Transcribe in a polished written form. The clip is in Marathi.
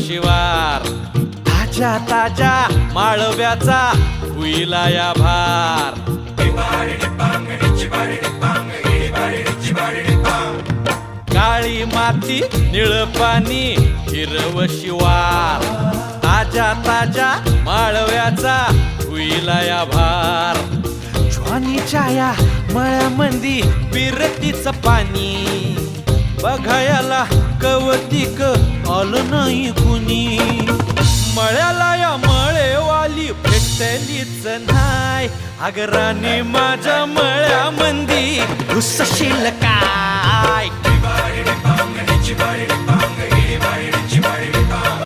शिवार ताज्या ताज्या माळव्याचा हुईला या भार काळी माती निळ पाणी हिरव शिवार ताज्या ताज्या माळव्याचा हुईला या भार ज्वानीच्या या मळ्यामंदी विरतीच पाणी बघायला कवतिक आलं नाही कुणी मळ्याला या मळेवाली भेटलीच नाही अगराने माझ्या मळ्यामंदी घुसशील का